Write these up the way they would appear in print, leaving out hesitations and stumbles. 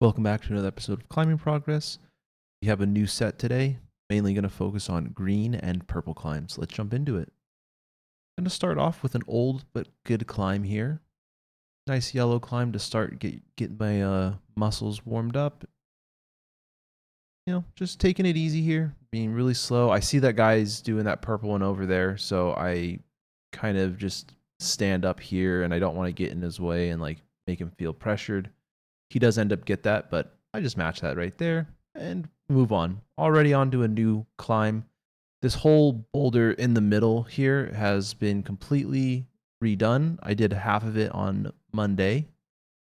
Welcome back to another episode of Climbing Progress. We have a new set today, mainly going to focus on green and purple climbs. Let's jump into it. I'm going to start off with an old but good climb here. Nice yellow climb to start, get my muscles warmed up. You know, just taking it easy here, being really slow. I see that guy's doing that purple one over there, so I kind of just stand up here and I don't want to get in his way and like make him feel pressured. He does end up get that, but I just match that right there and move on. Already on to a new climb. This whole boulder in the middle here has been completely redone. I did half of it on Monday,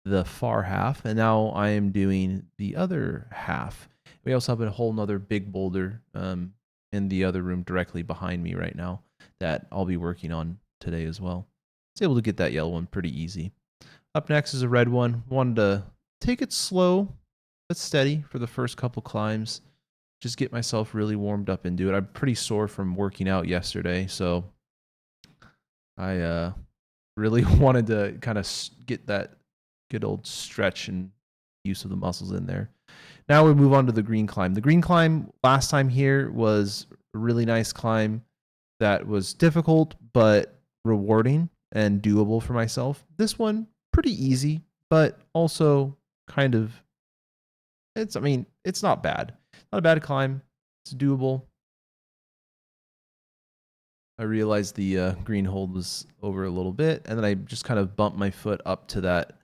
the far half, and now I am doing the other half. We also have a whole nother big boulder in the other room directly behind me right now that I'll be working on today as well. I was able to get that yellow one pretty easy. Up next is a red one. Wanted to take it slow but steady for the first couple climbs. Just get myself really warmed up and do it. I'm pretty sore from working out yesterday, so I really wanted to kind of get that good old stretch and use of the muscles in there. Now we move on to the green climb. The green climb last time here was a really nice climb that was difficult but rewarding and doable for myself. This one, pretty easy, but also kind of, it's not bad. Not a bad climb. It's doable. I realized the green hold was over a little bit, and then I just kind of bump my foot up to that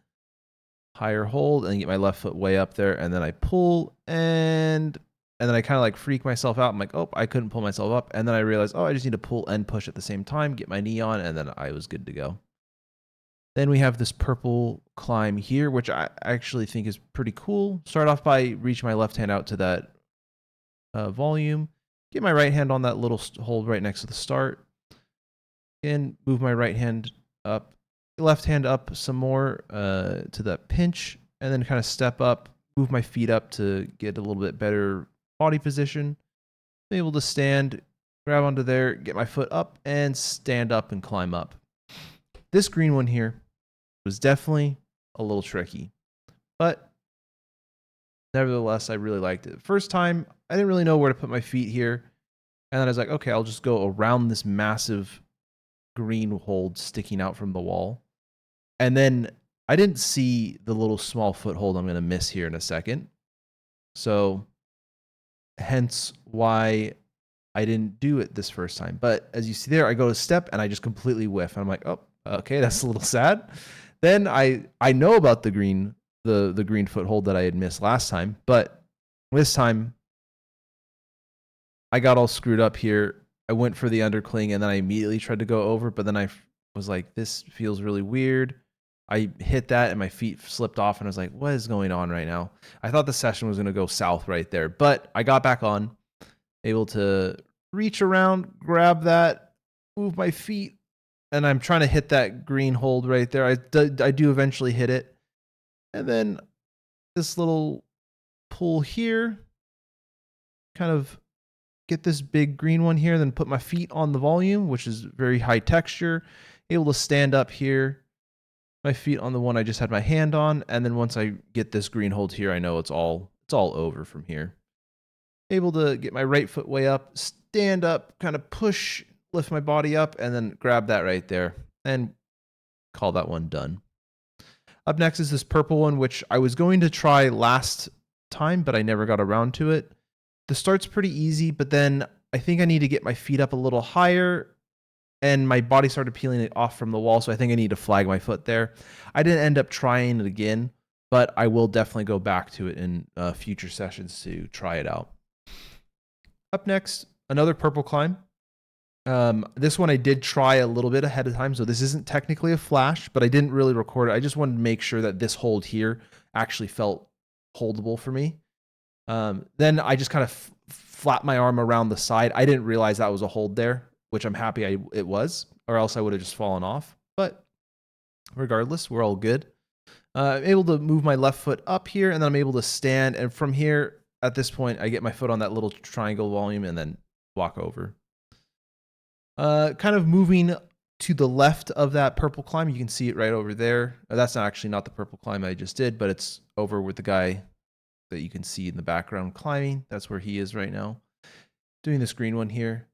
higher hold and get my left foot way up there, and then I pull and then I kind of like freak myself out. I'm like, oh, I couldn't pull myself up, and then I realized, oh, I just need to pull and push at the same time, get my knee on, and then I was good to go. Then we have this purple climb here, which I actually think is pretty cool. Start off by reaching my left hand out to that volume, get my right hand on that little hold right next to the start, and move my right hand up, left hand up some more to that pinch, and then kind of step up, move my feet up to get a little bit better body position. I'm able to stand, grab onto there, get my foot up, and stand up and climb up. This green one here was definitely a little tricky, but nevertheless, I really liked it. First time, I didn't really know where to put my feet here, and then I was like, okay, I'll just go around this massive green hold sticking out from the wall. And then I didn't see the little small foothold I'm going to miss here in a second. So hence why I didn't do it this first time. But as you see there, I go to step and I just completely whiff. And I'm like, oh, okay, that's a little sad. Then I know about the green foothold that I had missed last time, but this time I got all screwed up here. I went for the undercling and then I immediately tried to go over, but then I was like, this feels really weird. I hit that and my feet slipped off and I was like, what is going on right now? I thought the session was going to go south right there, but I got back on, able to reach around, grab that, move my feet, and I'm trying to hit that green hold right there. I do eventually hit it. And then this little pull here, kind of get this big green one here, then put my feet on the volume, which is very high texture, able to stand up here, my feet on the one I just had my hand on, and then once I get this green hold here, I know it's all over from here. Able to get my right foot way up, stand up, kind of push, lift my body up, and then grab that right there, and call that one done. Up next is this purple one, which I was going to try last time, but I never got around to it. The start's pretty easy, but then I think I need to get my feet up a little higher, and my body started peeling it off from the wall, so I think I need to flag my foot there. I didn't end up trying it again, but I will definitely go back to it in future sessions to try it out. Up next, another purple climb. This one I did try a little bit ahead of time, so this isn't technically a flash, but I didn't really record it. I just wanted to make sure that this hold here actually felt holdable for me. Then I just kind of flapped my arm around the side. I didn't realize that was a hold there, which I'm happy it was, or else I would have just fallen off. But regardless, we're all good. I'm able to move my left foot up here, and then I'm able to stand. And from here, at this point, I get my foot on that little triangle volume and then walk over. Kind of moving to the left of that purple climb. You can see it right over there. That's not the purple climb I just did, but it's over with the guy that you can see in the background climbing. That's where he is right now. Doing this green one here.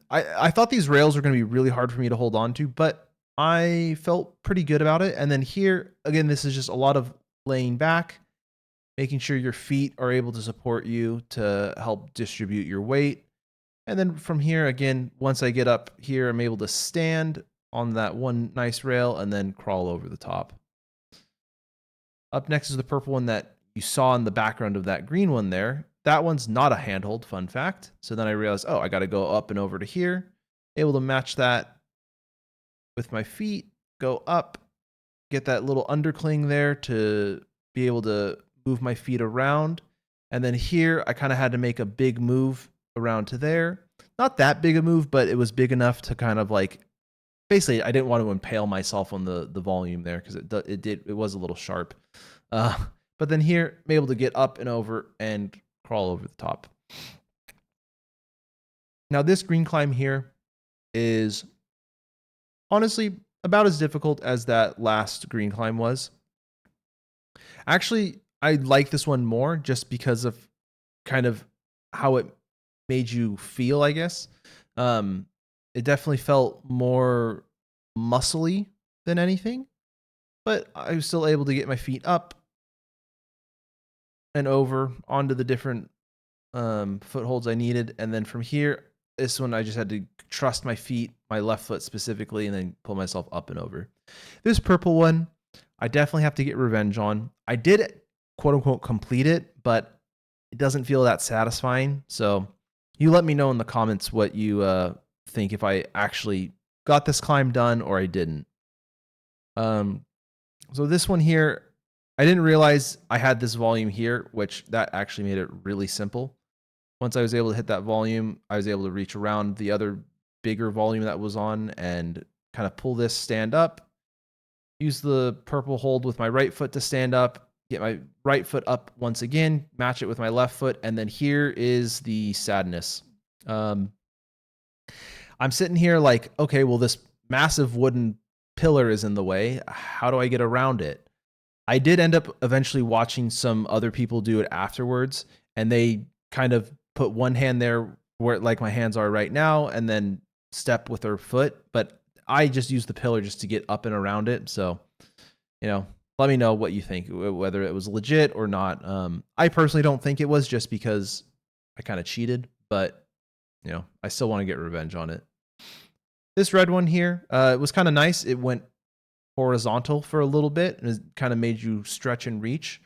I thought these rails were going to be really hard for me to hold on to, but I felt pretty good about it. And then here, again, this is just a lot of laying back, making sure your feet are able to support you to help distribute your weight. And then from here, again, once I get up here, I'm able to stand on that one nice rail and then crawl over the top. Up next is the purple one that you saw in the background of that green one there. That one's not a handhold, fun fact. So then I realized, oh, I got to go up and over to here, able to match that with my feet, go up, get that little undercling there to be able to move my feet around. And then here, I kind of had to make a big move around to there. Not that big a move, but it was big enough to kind of like, basically, I didn't want to impale myself on the volume there because it was a little sharp. But then here, I'm able to get up and over and crawl over the top. Now this green climb here is honestly about as difficult as that last green climb was. Actually, I like this one more just because of kind of how it made you feel, I guess. It definitely felt more muscly than anything, but I was still able to get my feet up and over onto the different footholds I needed. And then from here, this one I just had to trust my feet, my left foot specifically, and then pull myself up and over. This purple one, I definitely have to get revenge on. I did quote unquote complete it, but it doesn't feel that satisfying. So you let me know in the comments what you think, if I actually got this climb done or I didn't. So this one here, I didn't realize I had this volume here, which that actually made it really simple. Once I was able to hit that volume, I was able to reach around the other bigger volume that was on and kind of pull this, stand up, use the purple hold with my right foot to stand up, get my right foot up once again, match it with my left foot, and then here is the sadness. I'm sitting here like, okay, well, this massive wooden pillar is in the way. How do I get around it? I did end up eventually watching some other people do it afterwards, and they kind of put one hand there where like my hands are right now and then step with their foot. But I just used the pillar just to get up and around it. So, let me know what you think, whether it was legit or not. I personally don't think it was, just because I kind of cheated, but I still want to get revenge on it. This red one here, it was kind of nice. It went horizontal for a little bit and it kind of made you stretch and reach.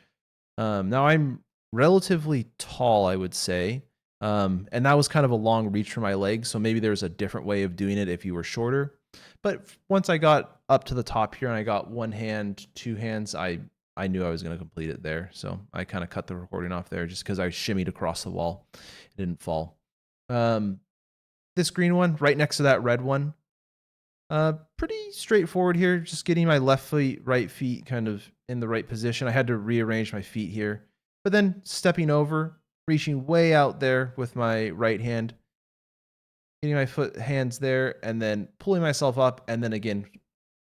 Now I'm relatively tall, I would say. And that was kind of a long reach for my legs. So maybe there's a different way of doing it if you were shorter. But once I got up to the top here and I got one hand, two hands, I knew I was going to complete it there. So I kind of cut the recording off there just because I shimmied across the wall. It didn't fall. This green one right next to that red one, pretty straightforward here. Just getting my left feet, right feet kind of in the right position. I had to rearrange my feet here, but then stepping over, reaching way out there with my right hand, getting my hands there, and then pulling myself up, and then again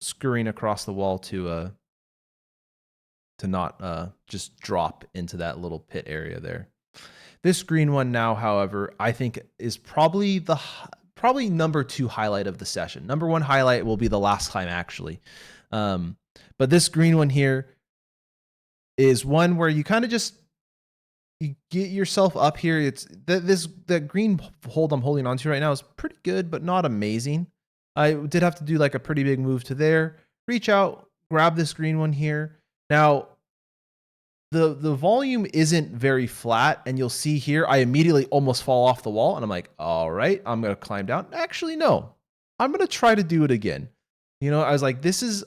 scurrying across the wall to not just drop into that little pit area there. This green one now, however, I think is probably number 2 highlight of the session. Number 1 highlight will be the last climb, actually. But this green one here is one where you kind of just you get yourself up here. It's that green hold I'm holding onto right now is pretty good, but not amazing. I did have to do like a pretty big move to there, reach out, grab this green one here. Now, the volume isn't very flat, and you'll see here I immediately almost fall off the wall, and I'm like, all right, I'm gonna climb down. Actually, no, I'm gonna try to do it again. I was like, this is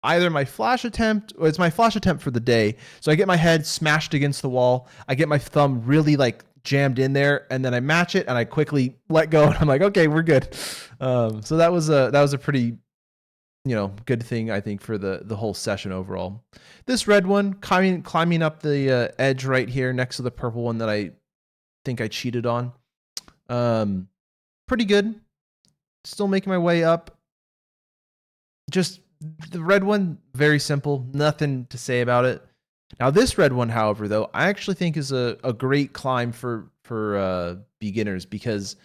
either my flash attempt, or it's my flash attempt for the day. So I get my head smashed against the wall, I get my thumb really like jammed in there, and then I match it and I quickly let go, and I'm like, okay, we're good. So that was a pretty good thing, I think, for the whole session overall. This red one, climbing up the edge right here next to the purple one that I think I cheated on. Pretty good. still making my way up. Just the red one, very simple. Nothing to say about it. Now this red one, however, though, I actually think is a great climb for beginners because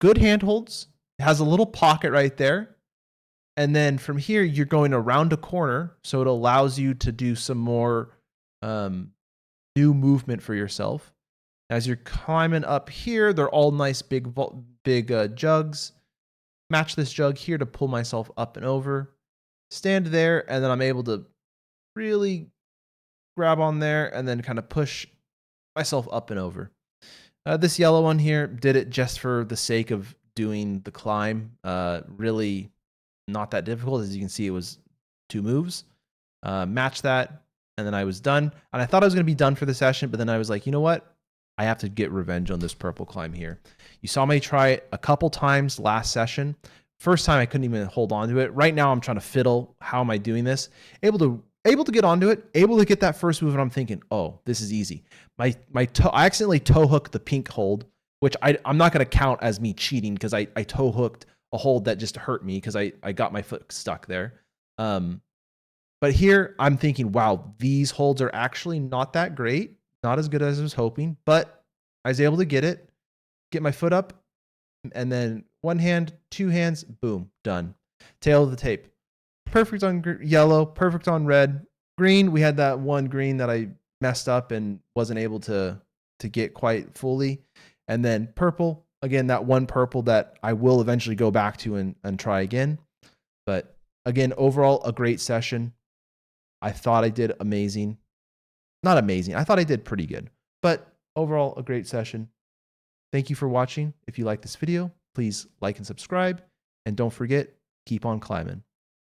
good handholds. It has a little pocket right there. And then from here, you're going around a corner. So it allows you to do some more new movement for yourself. As you're climbing up here, they're all nice big jugs. Match this jug here to pull myself up and over. Stand there, and then I'm able to really grab on there and then kind of push myself up and over. This yellow one here did it just for the sake of doing the climb. Really not that difficult. As you can see, it was 2 moves. Match that, and then I was done. And I thought I was going to be done for the session, but then I was like, you know what? I have to get revenge on this purple climb here. You saw me try it a couple times last session. First time I couldn't even hold on to it. Right now I'm trying to fiddle. How am I doing this? Able to get onto it. Able to get that first move, and I'm thinking, oh, this is easy. My toe. I accidentally toe hooked the pink hold, which I'm not going to count as me cheating because I toe hooked a hold that just hurt me because I got my foot stuck there. But here I'm thinking, wow, these holds are actually not that great. Not as good as I was hoping, but I was able to get my foot up, and then 1 hand, 2 hands, boom, done. Tail of the tape. Perfect on yellow, perfect on red. Green, we had that one green that I messed up and wasn't able to get quite fully. And then purple, again, that one purple that I will eventually go back to and try again. But again, overall, a great session. I thought I did amazing. Not amazing. I thought I did pretty good, but overall a great session. Thank you for watching. If you like this video, please like and subscribe, and don't forget, keep on climbing.